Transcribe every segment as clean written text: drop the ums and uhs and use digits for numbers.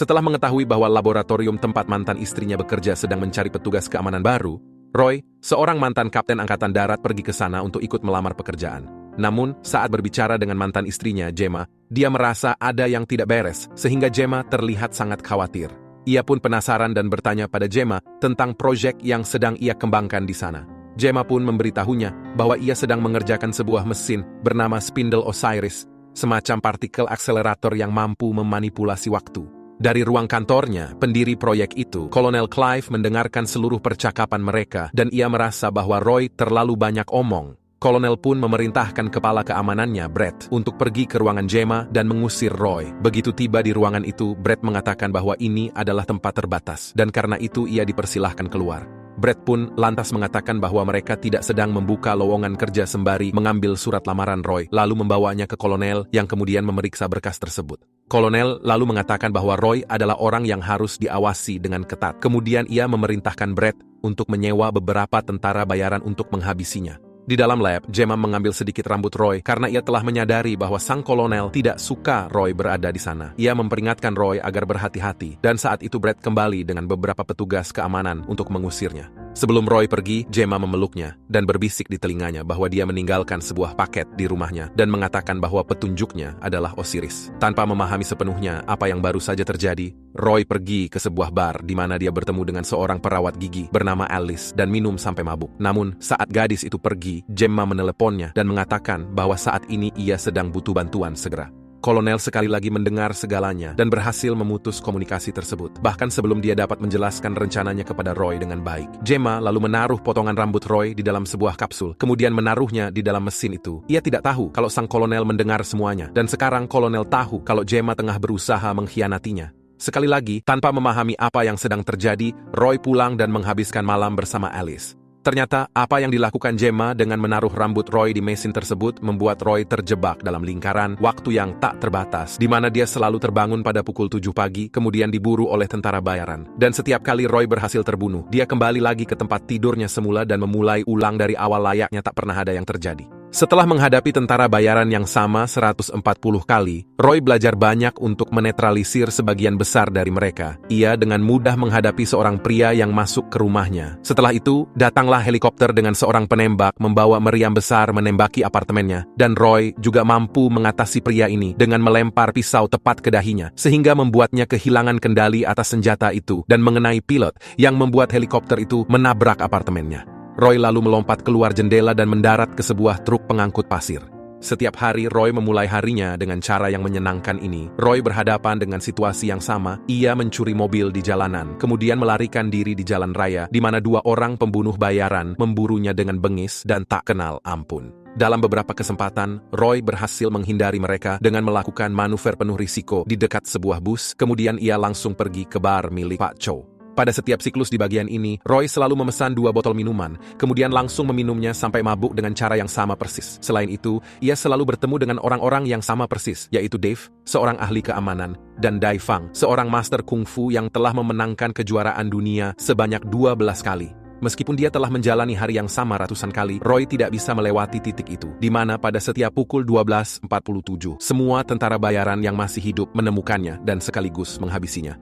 Setelah mengetahui bahwa laboratorium tempat mantan istrinya bekerja sedang mencari petugas keamanan baru, Roy, seorang mantan kapten angkatan darat, pergi ke sana untuk ikut melamar pekerjaan. Namun, saat berbicara dengan mantan istrinya, Gemma, dia merasa ada yang tidak beres, sehingga Gemma terlihat sangat khawatir. Ia pun penasaran dan bertanya pada Gemma tentang proyek yang sedang ia kembangkan di sana. Gemma pun memberitahunya bahwa ia sedang mengerjakan sebuah mesin bernama Spindle Osiris, semacam partikel akselerator yang mampu memanipulasi waktu. Dari ruang kantornya, pendiri proyek itu, Kolonel Clive, mendengarkan seluruh percakapan mereka dan ia merasa bahwa Roy terlalu banyak omong. Kolonel pun memerintahkan kepala keamanannya, Brett, untuk pergi ke ruangan Gemma dan mengusir Roy. Begitu tiba di ruangan itu, Brett mengatakan bahwa ini adalah tempat terbatas dan karena itu ia dipersilahkan keluar. Brett pun lantas mengatakan bahwa mereka tidak sedang membuka lowongan kerja sembari mengambil surat lamaran Roy, lalu membawanya ke kolonel yang kemudian memeriksa berkas tersebut. Kolonel lalu mengatakan bahwa Roy adalah orang yang harus diawasi dengan ketat. Kemudian ia memerintahkan Brett untuk menyewa beberapa tentara bayaran untuk menghabisinya. Di dalam lab, Gemma mengambil sedikit rambut Roy karena ia telah menyadari bahwa sang kolonel tidak suka Roy berada di sana. Ia memperingatkan Roy agar berhati-hati, dan saat itu Brett kembali dengan beberapa petugas keamanan untuk mengusirnya. Sebelum Roy pergi, Gemma memeluknya dan berbisik di telinganya bahwa dia meninggalkan sebuah paket di rumahnya dan mengatakan bahwa petunjuknya adalah Osiris. Tanpa memahami sepenuhnya apa yang baru saja terjadi, Roy pergi ke sebuah bar di mana dia bertemu dengan seorang perawat gigi bernama Alice dan minum sampai mabuk. Namun, saat gadis itu pergi, Gemma meneleponnya dan mengatakan bahwa saat ini ia sedang butuh bantuan segera. Kolonel sekali lagi mendengar segalanya dan berhasil memutus komunikasi tersebut. Bahkan sebelum dia dapat menjelaskan rencananya kepada Roy dengan baik. Gemma lalu menaruh potongan rambut Roy di dalam sebuah kapsul, kemudian menaruhnya di dalam mesin itu. Ia tidak tahu kalau sang kolonel mendengar semuanya, dan sekarang kolonel tahu kalau Gemma tengah berusaha mengkhianatinya. Sekali lagi, tanpa memahami apa yang sedang terjadi, Roy pulang dan menghabiskan malam bersama Alice. Ternyata, apa yang dilakukan Gemma dengan menaruh rambut Roy di mesin tersebut membuat Roy terjebak dalam lingkaran waktu yang tak terbatas, di mana dia selalu terbangun pada pukul 7 pagi, kemudian diburu oleh tentara bayaran. Dan setiap kali Roy berhasil terbunuh, dia kembali lagi ke tempat tidurnya semula dan memulai ulang dari awal layaknya tak pernah ada yang terjadi. Setelah menghadapi tentara bayaran yang sama 140 kali, Roy belajar banyak untuk menetralisir sebagian besar dari mereka. Ia dengan mudah menghadapi seorang pria yang masuk ke rumahnya. Setelah itu, datanglah helikopter dengan seorang penembak membawa meriam besar menembaki apartemennya, dan Roy juga mampu mengatasi pria ini dengan melempar pisau tepat ke dahinya, sehingga membuatnya kehilangan kendali atas senjata itu dan mengenai pilot yang membuat helikopter itu menabrak apartemennya. Roy lalu melompat keluar jendela dan mendarat ke sebuah truk pengangkut pasir. Setiap hari Roy memulai harinya dengan cara yang menyenangkan ini. Roy berhadapan dengan situasi yang sama. Ia mencuri mobil di jalanan, kemudian melarikan diri di jalan raya, di mana dua orang pembunuh bayaran memburunya dengan bengis dan tak kenal ampun. Dalam beberapa kesempatan, Roy berhasil menghindari mereka dengan melakukan manuver penuh risiko di dekat sebuah bus, kemudian ia langsung pergi ke bar milik Pak Chow. Pada setiap siklus di bagian ini, Roy selalu memesan 2 botol minuman, kemudian langsung meminumnya sampai mabuk dengan cara yang sama persis. Selain itu, ia selalu bertemu dengan orang-orang yang sama persis, yaitu Dave, seorang ahli keamanan, dan Dai Fang, seorang master kungfu yang telah memenangkan kejuaraan dunia sebanyak 12 kali. Meskipun dia telah menjalani hari yang sama ratusan kali, Roy tidak bisa melewati titik itu, di mana pada setiap pukul 12.47, semua tentara bayaran yang masih hidup menemukannya dan sekaligus menghabisinya.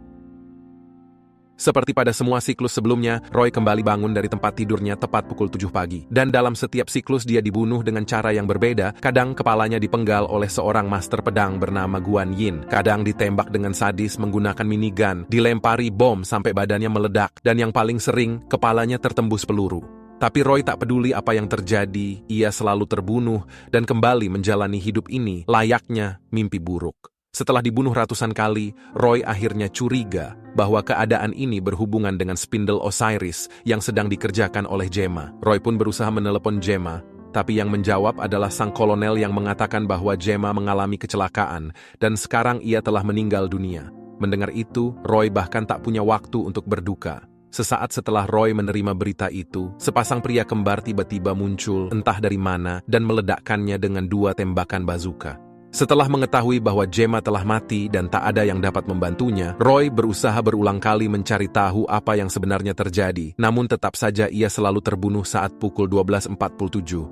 Seperti pada semua siklus sebelumnya, Roy kembali bangun dari tempat tidurnya tepat pukul 7 pagi. Dan dalam setiap siklus dia dibunuh dengan cara yang berbeda. Kadang kepalanya dipenggal oleh seorang master pedang bernama Guan Yin. Kadang ditembak dengan sadis menggunakan minigun, dilempari bom sampai badannya meledak. Dan yang paling sering, kepalanya tertembus peluru. Tapi Roy tak peduli apa yang terjadi, ia selalu terbunuh dan kembali menjalani hidup ini layaknya mimpi buruk. Setelah dibunuh ratusan kali, Roy akhirnya curiga bahwa keadaan ini berhubungan dengan Spindle Osiris yang sedang dikerjakan oleh Gemma. Roy pun berusaha menelepon Gemma, tapi yang menjawab adalah sang kolonel yang mengatakan bahwa Gemma mengalami kecelakaan dan sekarang ia telah meninggal dunia. Mendengar itu, Roy bahkan tak punya waktu untuk berduka. Sesaat setelah Roy menerima berita itu, sepasang pria kembar tiba-tiba muncul entah dari mana dan meledakkannya dengan 2 tembakan bazooka. Setelah mengetahui bahwa Gemma telah mati dan tak ada yang dapat membantunya, Roy berusaha berulang kali mencari tahu apa yang sebenarnya terjadi, namun tetap saja ia selalu terbunuh saat pukul 12.47.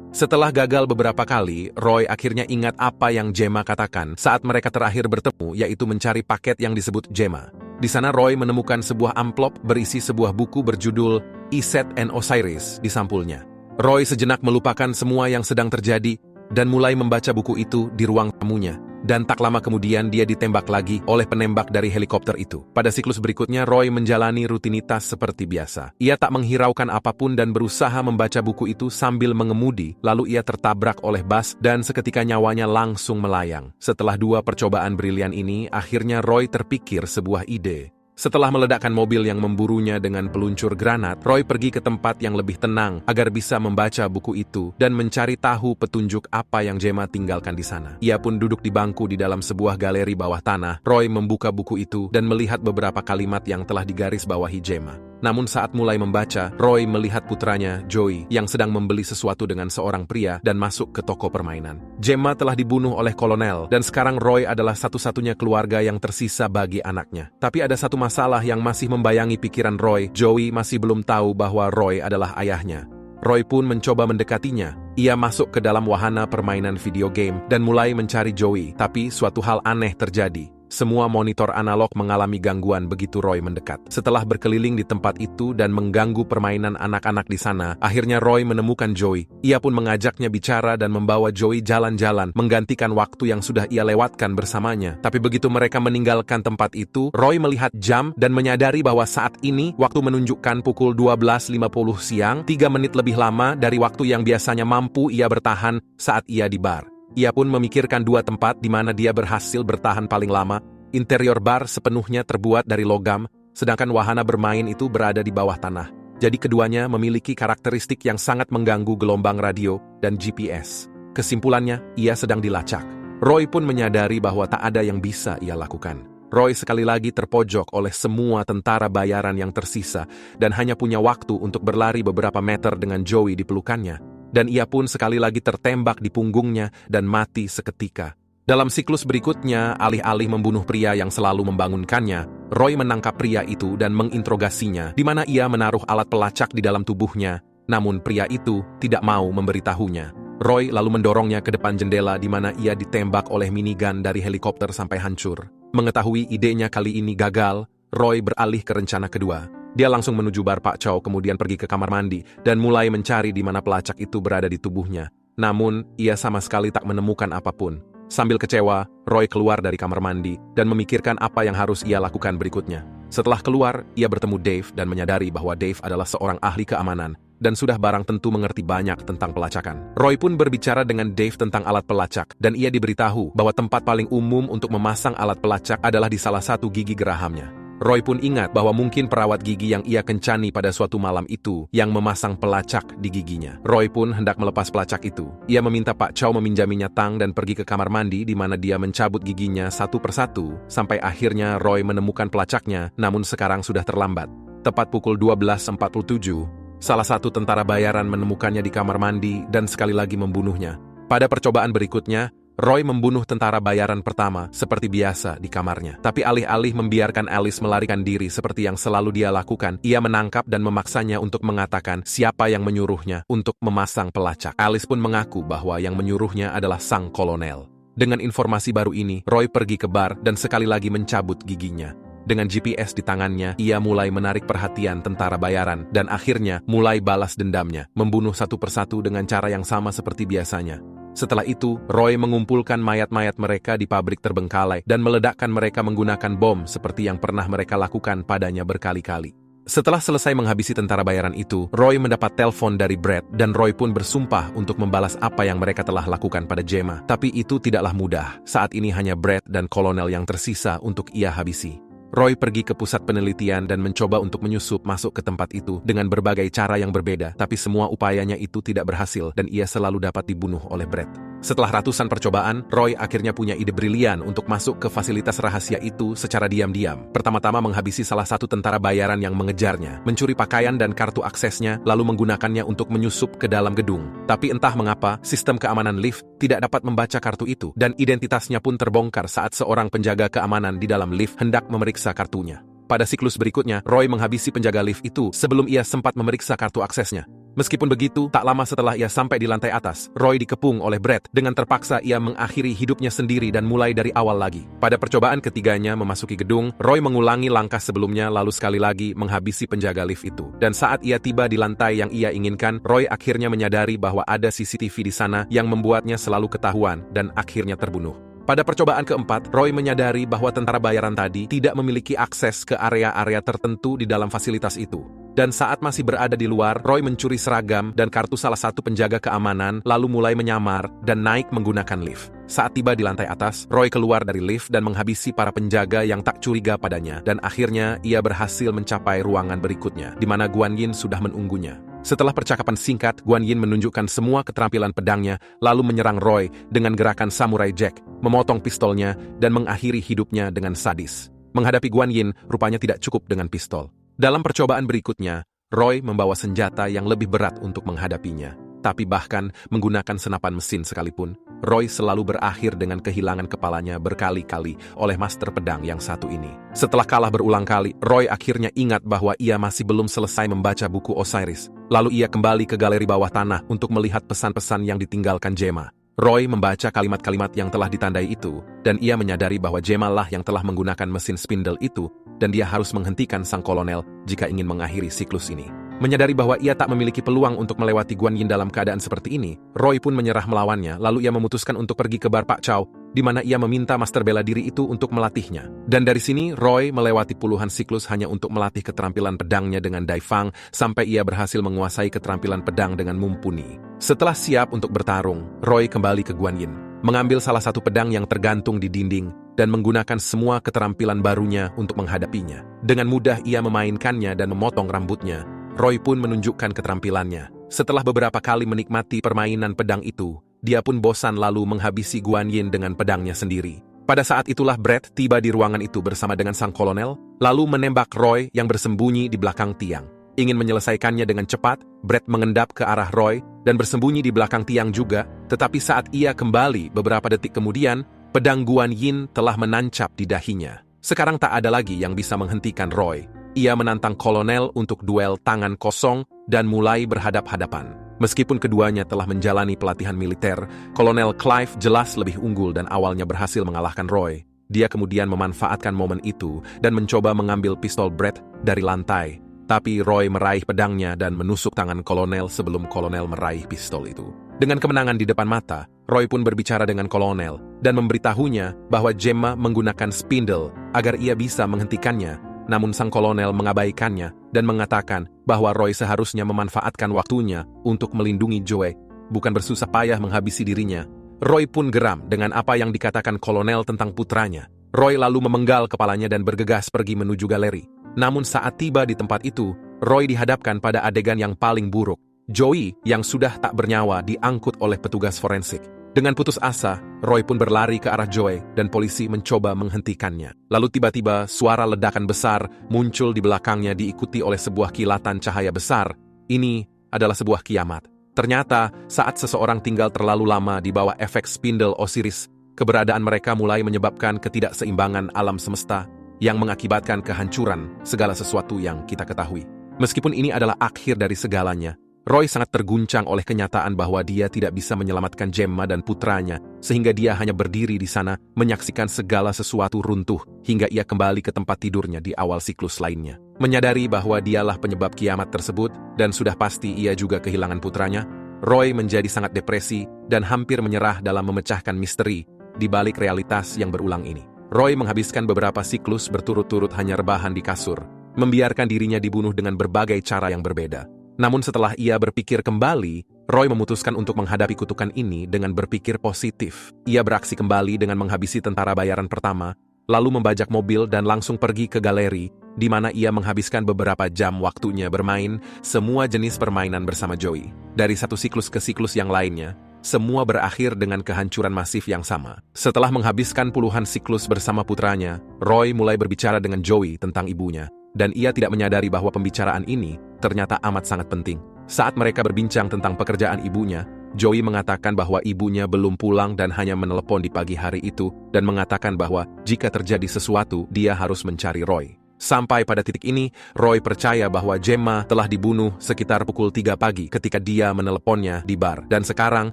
Setelah gagal beberapa kali, Roy akhirnya ingat apa yang Gemma katakan saat mereka terakhir bertemu, yaitu mencari paket yang disebut Gemma. Di sana Roy menemukan sebuah amplop berisi sebuah buku berjudul Iset and Osiris di sampulnya. Roy sejenak melupakan semua yang sedang terjadi dan mulai membaca buku itu di ruang tamunya. Dan tak lama kemudian dia ditembak lagi oleh penembak dari helikopter itu. Pada siklus berikutnya, Roy menjalani rutinitas seperti biasa. Ia tak menghiraukan apapun dan berusaha membaca buku itu sambil mengemudi, lalu ia tertabrak oleh bus dan seketika nyawanya langsung melayang. Setelah 2 percobaan brilian ini, akhirnya Roy terpikir sebuah ide. Setelah meledakkan mobil yang memburunya dengan peluncur granat, Roy pergi ke tempat yang lebih tenang agar bisa membaca buku itu dan mencari tahu petunjuk apa yang Gemma tinggalkan di sana. Ia pun duduk di bangku di dalam sebuah galeri bawah tanah. Roy membuka buku itu dan melihat beberapa kalimat yang telah digaris bawahi Gemma. Namun saat mulai membaca, Roy melihat putranya, Joey, yang sedang membeli sesuatu dengan seorang pria dan masuk ke toko permainan. Gemma telah dibunuh oleh kolonel, dan sekarang Roy adalah satu-satunya keluarga yang tersisa bagi anaknya. Tapi ada satu masalah yang masih membayangi pikiran Roy. Joey masih belum tahu bahwa Roy adalah ayahnya. Roy pun mencoba mendekatinya. Ia masuk ke dalam wahana permainan video game dan mulai mencari Joey, tapi suatu hal aneh terjadi. Semua monitor analog mengalami gangguan begitu Roy mendekat. Setelah berkeliling di tempat itu dan mengganggu permainan anak-anak di sana, akhirnya Roy menemukan Joey. Ia pun mengajaknya bicara dan membawa Joey jalan-jalan, menggantikan waktu yang sudah ia lewatkan bersamanya. Tapi begitu mereka meninggalkan tempat itu, Roy melihat jam dan menyadari bahwa saat ini waktu menunjukkan pukul 12.50 siang, 3 menit lebih lama dari waktu yang biasanya mampu ia bertahan saat ia di bar. Ia pun memikirkan 2 tempat di mana dia berhasil bertahan paling lama. Interior bar sepenuhnya terbuat dari logam, sedangkan wahana bermain itu berada di bawah tanah. Jadi keduanya memiliki karakteristik yang sangat mengganggu gelombang radio dan GPS. Kesimpulannya, ia sedang dilacak. Roy pun menyadari bahwa tak ada yang bisa ia lakukan. Roy sekali lagi terpojok oleh semua tentara bayaran yang tersisa dan hanya punya waktu untuk berlari beberapa meter dengan Joey di pelukannya. Dan ia pun sekali lagi tertembak di punggungnya dan mati seketika. Dalam siklus berikutnya, alih-alih membunuh pria yang selalu membangunkannya, Roy menangkap pria itu dan menginterogasinya, di mana ia menaruh alat pelacak di dalam tubuhnya. Namun pria itu tidak mau memberitahunya. Roy lalu mendorongnya ke depan jendela di mana ia ditembak oleh minigun dari helikopter sampai hancur. Mengetahui idenya kali ini gagal, Roy beralih ke rencana kedua. Dia langsung menuju bar Pak Chow, kemudian pergi ke kamar mandi dan mulai mencari di mana pelacak itu berada di tubuhnya. Namun, ia sama sekali tak menemukan apapun. Sambil kecewa, Roy keluar dari kamar mandi dan memikirkan apa yang harus ia lakukan berikutnya. Setelah keluar, ia bertemu Dave dan menyadari bahwa Dave adalah seorang ahli keamanan dan sudah barang tentu mengerti banyak tentang pelacakan. Roy pun berbicara dengan Dave tentang alat pelacak dan ia diberitahu bahwa tempat paling umum untuk memasang alat pelacak adalah di salah satu gigi gerahamnya. Roy pun ingat bahwa mungkin perawat gigi yang ia kencani pada suatu malam itu yang memasang pelacak di giginya. Roy pun hendak melepas pelacak itu. Ia meminta Pak Chow meminjaminya tang dan pergi ke kamar mandi di mana dia mencabut giginya satu persatu sampai akhirnya Roy menemukan pelacaknya, namun sekarang sudah terlambat. Tepat pukul 12.47, salah satu tentara bayaran menemukannya di kamar mandi dan sekali lagi membunuhnya. Pada percobaan berikutnya, Roy membunuh tentara bayaran pertama seperti biasa di kamarnya. Tapi alih-alih membiarkan Alice melarikan diri seperti yang selalu dia lakukan, ia menangkap dan memaksanya untuk mengatakan siapa yang menyuruhnya untuk memasang pelacak. Alice pun mengaku bahwa yang menyuruhnya adalah sang kolonel. Dengan informasi baru ini, Roy pergi ke bar dan sekali lagi mencabut giginya. Dengan GPS di tangannya, ia mulai menarik perhatian tentara bayaran dan akhirnya mulai balas dendamnya, membunuh satu persatu dengan cara yang sama seperti biasanya. Setelah itu, Roy mengumpulkan mayat-mayat mereka di pabrik terbengkalai dan meledakkan mereka menggunakan bom seperti yang pernah mereka lakukan padanya berkali-kali. Setelah selesai menghabisi tentara bayaran itu, Roy mendapat telepon dari Brett dan Roy pun bersumpah untuk membalas apa yang mereka telah lakukan pada Gemma. Tapi itu tidaklah mudah. Saat ini hanya Brett dan kolonel yang tersisa untuk ia habisi. Roy pergi ke pusat penelitian dan mencoba untuk menyusup masuk ke tempat itu dengan berbagai cara yang berbeda, tapi semua upayanya itu tidak berhasil dan ia selalu dapat dibunuh oleh Brett. Setelah ratusan percobaan, Roy akhirnya punya ide brilian untuk masuk ke fasilitas rahasia itu secara diam-diam. Pertama-tama menghabisi salah satu tentara bayaran yang mengejarnya, mencuri pakaian dan kartu aksesnya, lalu menggunakannya untuk menyusup ke dalam gedung. Tapi entah mengapa, sistem keamanan lift tidak dapat membaca kartu itu, dan identitasnya pun terbongkar saat seorang penjaga keamanan di dalam lift hendak memeriksa kartunya. Pada siklus berikutnya, Roy menghabisi penjaga lift itu sebelum ia sempat memeriksa kartu aksesnya. Meskipun begitu, tak lama setelah ia sampai di lantai atas, Roy dikepung oleh Brett. Dengan terpaksa ia mengakhiri hidupnya sendiri dan mulai dari awal lagi. Pada percobaan ketiganya memasuki gedung, Roy mengulangi langkah sebelumnya lalu sekali lagi menghabisi penjaga lift itu. Dan saat ia tiba di lantai yang ia inginkan, Roy akhirnya menyadari bahwa ada CCTV di sana yang membuatnya selalu ketahuan dan akhirnya terbunuh. Pada percobaan keempat, Roy menyadari bahwa tentara bayaran tadi tidak memiliki akses ke area-area tertentu di dalam fasilitas itu. Dan saat masih berada di luar, Roy mencuri seragam dan kartu salah satu penjaga keamanan, lalu mulai menyamar dan naik menggunakan lift. Saat tiba di lantai atas, Roy keluar dari lift dan menghabisi para penjaga yang tak curiga padanya, dan akhirnya ia berhasil mencapai ruangan berikutnya, di mana Guan Yin sudah menunggunya. Setelah percakapan singkat, Guan Yin menunjukkan semua keterampilan pedangnya, lalu menyerang Roy dengan gerakan Samurai Jack, memotong pistolnya, dan mengakhiri hidupnya dengan sadis. Menghadapi Guan Yin, rupanya tidak cukup dengan pistol. Dalam percobaan berikutnya, Roy membawa senjata yang lebih berat untuk menghadapinya. Tapi bahkan menggunakan senapan mesin sekalipun, Roy selalu berakhir dengan kehilangan kepalanya berkali-kali oleh master pedang yang satu ini. Setelah kalah berulang kali, Roy akhirnya ingat bahwa ia masih belum selesai membaca buku Osiris. Lalu ia kembali ke galeri bawah tanah untuk melihat pesan-pesan yang ditinggalkan Gemma. Roy membaca kalimat-kalimat yang telah ditandai itu, dan ia menyadari bahwa Gemma lah yang telah menggunakan mesin spindle itu, dan dia harus menghentikan sang kolonel jika ingin mengakhiri siklus ini. Menyadari bahwa ia tak memiliki peluang untuk melewati Guan Yin dalam keadaan seperti ini, Roy pun menyerah melawannya, lalu ia memutuskan untuk pergi ke bar Pak Chow, di mana ia meminta master bela diri itu untuk melatihnya. Dan dari sini, Roy melewati puluhan siklus hanya untuk melatih keterampilan pedangnya dengan Dai Fang, sampai ia berhasil menguasai keterampilan pedang dengan mumpuni. Setelah siap untuk bertarung, Roy kembali ke Guan Yin, mengambil salah satu pedang yang tergantung di dinding, dan menggunakan semua keterampilan barunya untuk menghadapinya. Dengan mudah ia memainkannya dan memotong rambutnya. Roy pun menunjukkan keterampilannya. Setelah beberapa kali menikmati permainan pedang itu, dia pun bosan lalu menghabisi Guan Yin dengan pedangnya sendiri. Pada saat itulah Brett tiba di ruangan itu bersama dengan sang kolonel, lalu menembak Roy yang bersembunyi di belakang tiang. Ingin menyelesaikannya dengan cepat, Brett mengendap ke arah Roy dan bersembunyi di belakang tiang juga, tetapi saat ia kembali beberapa detik kemudian, pedang Guan Yin telah menancap di dahinya. Sekarang tak ada lagi yang bisa menghentikan Roy. Ia menantang kolonel untuk duel tangan kosong dan mulai berhadap-hadapan. Meskipun keduanya telah menjalani pelatihan militer, Kolonel Clive jelas lebih unggul dan awalnya berhasil mengalahkan Roy. Dia kemudian memanfaatkan momen itu dan mencoba mengambil pistol Brett dari lantai. Tapi Roy meraih pedangnya dan menusuk tangan kolonel sebelum kolonel meraih pistol itu. Dengan kemenangan di depan mata, Roy pun berbicara dengan kolonel dan memberitahunya bahwa Gemma menggunakan spindle agar ia bisa menghentikannya. Namun sang kolonel mengabaikannya dan mengatakan bahwa Roy seharusnya memanfaatkan waktunya untuk melindungi Joe, bukan bersusah payah menghabisi dirinya. Roy pun geram dengan apa yang dikatakan kolonel tentang putranya. Roy lalu memenggal kepalanya dan bergegas pergi menuju galeri. Namun saat tiba di tempat itu, Roy dihadapkan pada adegan yang paling buruk. Joey yang sudah tak bernyawa diangkut oleh petugas forensik. Dengan putus asa, Roy pun berlari ke arah Joey dan polisi mencoba menghentikannya. Lalu tiba-tiba suara ledakan besar muncul di belakangnya diikuti oleh sebuah kilatan cahaya besar. Ini adalah sebuah kiamat. Ternyata saat seseorang tinggal terlalu lama di bawah efek spindle Osiris, keberadaan mereka mulai menyebabkan ketidakseimbangan alam semesta yang mengakibatkan kehancuran segala sesuatu yang kita ketahui. Meskipun ini adalah akhir dari segalanya, Roy sangat terguncang oleh kenyataan bahwa dia tidak bisa menyelamatkan Gemma dan putranya, sehingga dia hanya berdiri di sana menyaksikan segala sesuatu runtuh hingga ia kembali ke tempat tidurnya di awal siklus lainnya. Menyadari bahwa dialah penyebab kiamat tersebut dan sudah pasti ia juga kehilangan putranya, Roy menjadi sangat depresi dan hampir menyerah dalam memecahkan misteri di balik realitas yang berulang ini. Roy menghabiskan beberapa siklus berturut-turut hanya rebahan di kasur, membiarkan dirinya dibunuh dengan berbagai cara yang berbeda. Namun setelah ia berpikir kembali, Roy memutuskan untuk menghadapi kutukan ini dengan berpikir positif. Ia beraksi kembali dengan menghabisi tentara bayaran pertama, lalu membajak mobil dan langsung pergi ke galeri, di mana ia menghabiskan beberapa jam waktunya bermain semua jenis permainan bersama Joey. Dari satu siklus ke siklus yang lainnya, semua berakhir dengan kehancuran masif yang sama. Setelah menghabiskan puluhan siklus bersama putranya, Roy mulai berbicara dengan Joey tentang ibunya. Dan ia tidak menyadari bahwa pembicaraan ini ternyata amat sangat penting. Saat mereka berbincang tentang pekerjaan ibunya, Joey mengatakan bahwa ibunya belum pulang dan hanya menelepon di pagi hari itu, dan mengatakan bahwa jika terjadi sesuatu, dia harus mencari Roy. Sampai pada titik ini, Roy percaya bahwa Gemma telah dibunuh sekitar pukul 3 pagi ketika dia meneleponnya di bar. Dan sekarang,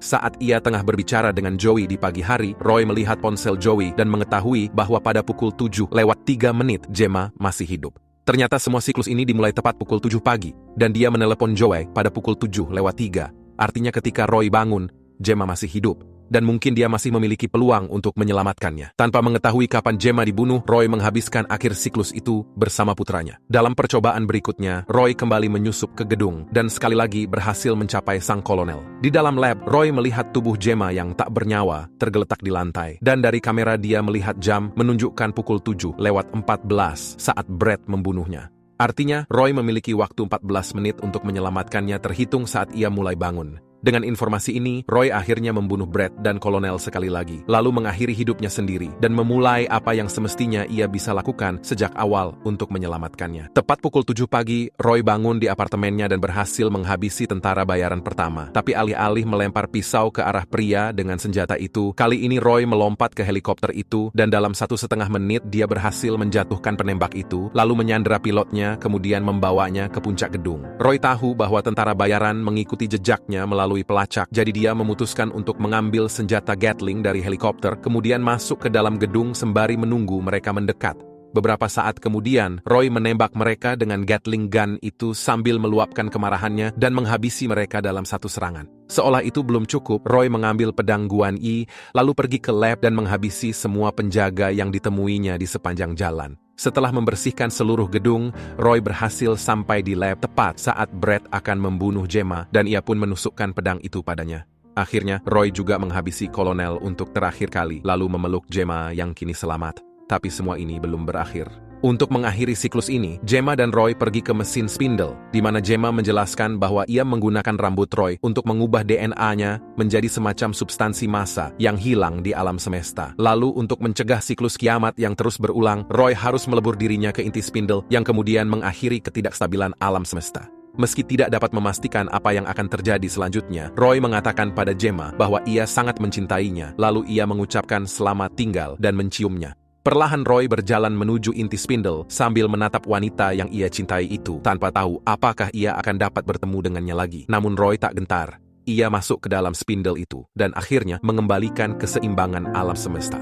saat ia tengah berbicara dengan Joey di pagi hari, Roy melihat ponsel Joey dan mengetahui bahwa pada pukul 7:03 Gemma masih hidup. Ternyata semua siklus ini dimulai tepat pukul 7 pagi, dan dia menelepon Joey pada pukul 7:03. Artinya ketika Roy bangun, Gemma masih hidup. Dan mungkin dia masih memiliki peluang untuk menyelamatkannya. Tanpa mengetahui kapan Gemma dibunuh, Roy menghabiskan akhir siklus itu bersama putranya. Dalam percobaan berikutnya, Roy kembali menyusup ke gedung dan sekali lagi berhasil mencapai sang kolonel. Di dalam lab, Roy melihat tubuh Gemma yang tak bernyawa tergeletak di lantai. Dan dari kamera dia melihat jam menunjukkan pukul 7:14 saat Brett membunuhnya. Artinya, Roy memiliki waktu 14 menit untuk menyelamatkannya terhitung saat ia mulai bangun. Dengan informasi ini, Roy akhirnya membunuh Brett dan kolonel sekali lagi, lalu mengakhiri hidupnya sendiri dan memulai apa yang semestinya ia bisa lakukan sejak awal untuk menyelamatkannya. Tepat pukul 7 pagi, Roy bangun di apartemennya dan berhasil menghabisi tentara bayaran pertama. Tapi alih-alih melempar pisau ke arah pria dengan senjata itu, kali ini Roy melompat ke helikopter itu dan dalam 1,5 menit dia berhasil menjatuhkan penembak itu, lalu menyandera pilotnya, kemudian membawanya ke puncak gedung. Roy tahu bahwa tentara bayaran mengikuti jejaknya melalui pelacak, jadi dia memutuskan untuk mengambil senjata Gatling dari helikopter, kemudian masuk ke dalam gedung sembari menunggu mereka mendekat. Beberapa saat kemudian, Roy menembak mereka dengan Gatling gun itu sambil meluapkan kemarahannya dan menghabisi mereka dalam satu serangan. Seolah itu belum cukup, Roy mengambil pedang Guan Yi, lalu pergi ke lab dan menghabisi semua penjaga yang ditemuinya di sepanjang jalan. Setelah membersihkan seluruh gedung, Roy berhasil sampai di lab tepat saat Brett akan membunuh Gemma dan ia pun menusukkan pedang itu padanya. Akhirnya, Roy juga menghabisi kolonel untuk terakhir kali, lalu memeluk Gemma yang kini selamat. Tapi semua ini belum berakhir. Untuk mengakhiri siklus ini, Gemma dan Roy pergi ke mesin spindle, di mana Gemma menjelaskan bahwa ia menggunakan rambut Roy untuk mengubah DNA-nya menjadi semacam substansi massa yang hilang di alam semesta. Lalu untuk mencegah siklus kiamat yang terus berulang, Roy harus melebur dirinya ke inti spindle yang kemudian mengakhiri ketidakstabilan alam semesta. Meski tidak dapat memastikan apa yang akan terjadi selanjutnya, Roy mengatakan pada Gemma bahwa ia sangat mencintainya, lalu ia mengucapkan selamat tinggal dan menciumnya. Perlahan Roy berjalan menuju inti spindle sambil menatap wanita yang ia cintai itu tanpa tahu apakah ia akan dapat bertemu dengannya lagi. Namun Roy tak gentar. Ia masuk ke dalam spindle itu dan akhirnya mengembalikan keseimbangan alam semesta.